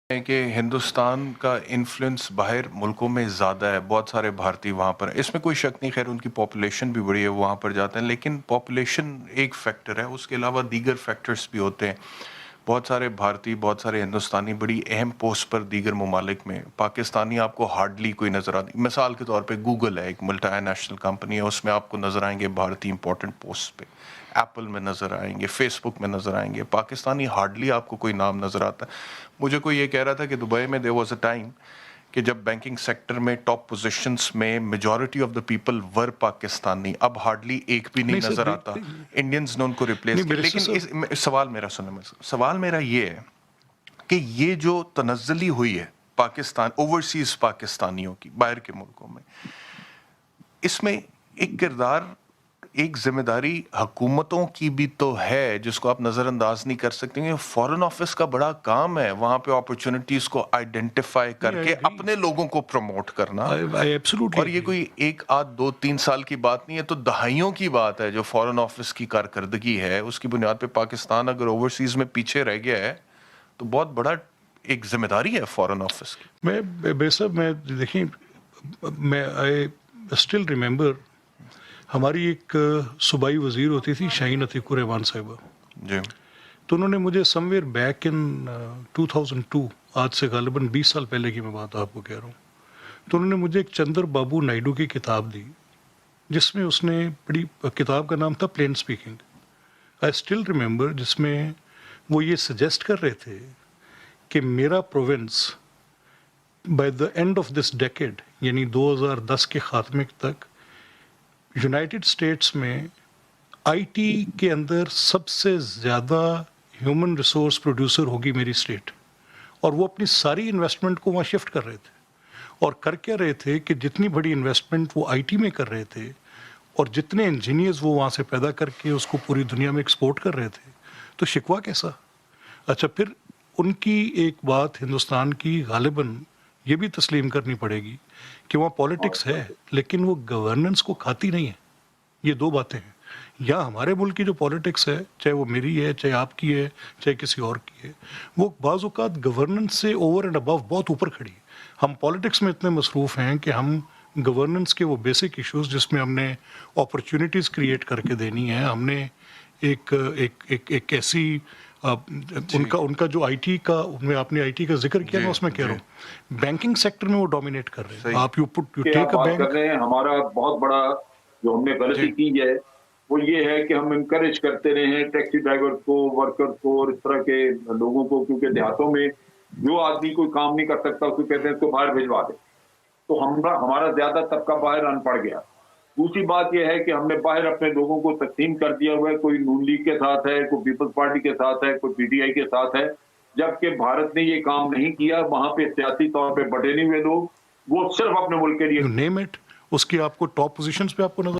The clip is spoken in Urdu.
ہے کہ ہندوستان کا انفلوئنس باہر ملکوں میں زیادہ ہے، بہت سارے بھارتی وہاں پر ہیں، اس میں کوئی شک نہیں، خیر ان کی پاپولیشن بھی بڑی ہے، وہاں پر جاتے ہیں، لیکن پاپولیشن ایک فیکٹر ہے، اس کے علاوہ دیگر فیکٹرز بھی ہوتے ہیں۔ بہت سارے بھارتی، بہت سارے ہندوستانی بڑی اہم پوسٹ پر دیگر ممالک میں، پاکستانی آپ کو ہارڈلی کوئی نظر آتی، مثال کے طور پہ گوگل ہے، ایک ملٹی نیشنل کمپنی ہے، اس میں آپ کو نظر آئیں گے بھارتی امپورٹنٹ پوسٹ پہ، ایپل میں نظر آئیں گے، فیس بک میں نظر آئیں گے، پاکستانی ہارڈلی آپ کو کوئی نام نظر آتا ہے۔ مجھے کوئی یہ کہہ رہا تھا کہ دبئی میں there was a time کہ جب بینکنگ سیکٹر میں ٹاپ پوزیشنز میں majority of the people were Pakistani, اب ہارڈلی ایک بھی نہیں نظر آتا، انڈینز نے ان کو ریپلیس کیا۔ لیکن سوال میرا یہ ہے کہ یہ جو تنزلی ہوئی ہے پاکستان اوورسیز پاکستانیوں کی باہر کے ملکوں میں، اس میں ایک کردار، ایک ذمہ داری حکومتوں کی بھی تو ہے جس کو آپ نظر انداز نہیں کر سکتے ہیں۔ فارن آفس کا بڑا کام ہے وہاں پہ اپرچونٹیز کو آئیڈینٹیفائی کر کے اپنے لوگوں کو پروموٹ کرنا، اور یہ کوئی ایک آدھ 2-3 سال کی بات نہیں ہے، تو دہائیوں کی بات ہے جو فارن آفس کی کارکردگی ہے، اس کی بنیاد پہ پاکستان اگر اوورسیز میں پیچھے رہ گیا ہے تو بہت بڑا ایک ذمہ داری ہے فارن آفس کی۔ میں دیکھیں، میں آئی اسٹل ریممبر ہماری ایک صوبائی وزیر ہوتی تھی شاہین عتیق الرحمان صاحبہ جی، تو انہوں نے مجھے سم ویئر بیک ان 2002، آج سے غالباً 20 سال پہلے کی میں بات آپ کو کہہ رہا ہوں، تو انہوں نے مجھے ایک چندر بابو نائیڈو کی کتاب دی جس میں اس نے بڑی، کتاب کا نام تھا plain speaking, I still remember, جس میں وہ یہ سجیسٹ کر رہے تھے کہ میرا province by the and of this decade, یعنی 2010 کے خاتمے تک، یونائٹڈ اسٹیٹس میں آئی ٹی کے اندر سب سے زیادہ ہیومن ریسورس پروڈیوسر ہوگی میری اسٹیٹ، اور وہ اپنی ساری انویسٹمنٹ کو وہاں شفٹ کر رہے تھے، اور کر کیا رہے تھے کہ جتنی بڑی انویسٹمنٹ وہ آئی ٹی میں کر رہے تھے اور جتنے انجینئرز وہ وہاں سے پیدا کر کے اس کو پوری دنیا میں ایکسپورٹ کر رہے تھے، تو شکوہ کیسا؟ اچھا، پھر ان کی ایک بات ہندوستان کی غالباً یہ بھی تسلیم کرنی پڑے گی کہ وہاں پولیٹکس ہے لیکن وہ گورننس کو کھاتی نہیں ہے۔ یہ دو باتیں ہیں، یا ہمارے ملک کی جو پولیٹکس ہے، چاہے وہ میری ہے، چاہے آپ کی ہے، چاہے کسی اور کی ہے، وہ بعض اوقات گورننس سے اوور اینڈ ابو بہت اوپر کھڑی ہے۔ ہم پولیٹکس میں اتنے مصروف ہیں کہ ہم گورننس کے وہ بیسک ایشوز جس میں ہم نے اپرچونٹیز کریٹ کر کے دینی ہے، ہم نے ایک ایسی ان کا جو آئی ٹی کا، آپ نے آئی ٹی کا ذکر کیا، میں اس میں کہہ رہا ہوں بینکنگ سیکٹر میں وہ ڈومینیٹ کر رہے ہیں۔ آپ یو ٹیک اے بینک کر رہے ہیں، ہمارا بہت بڑا جو ہم نے غلطی کی ہے وہ یہ ہے کہ ہم انکریج کرتے رہے ہیں ٹیکسی ڈرائیور کو، ورکر کو، اور اس طرح کے لوگوں کو، کیونکہ دیہاتوں میں جو آدمی کوئی کام نہیں کر سکتا اس کو کہتے ہیں اس کو باہر بھجوا دے، تو ہمارا زیادہ طبقہ باہر ان پڑ گیا۔ دوسری بات یہ ہے کہ ہم نے باہر اپنے لوگوں کو تقسیم کر دیا ہوا ہے، کوئی نون لیگ کے ساتھ ہے، کوئی پیپلز پارٹی کے ساتھ ہے، کوئی پی ٹی آئی کے ساتھ ہے، جبکہ بھارت نے یہ کام نہیں کیا۔ وہاں پہ سیاسی طور پہ بٹے نہیں ہوئے لوگ، وہ صرف اپنے ملک کے لیے نیم اٹ، اس کی آپ کو ٹاپ پوزیشنز پہ آپ کو نظر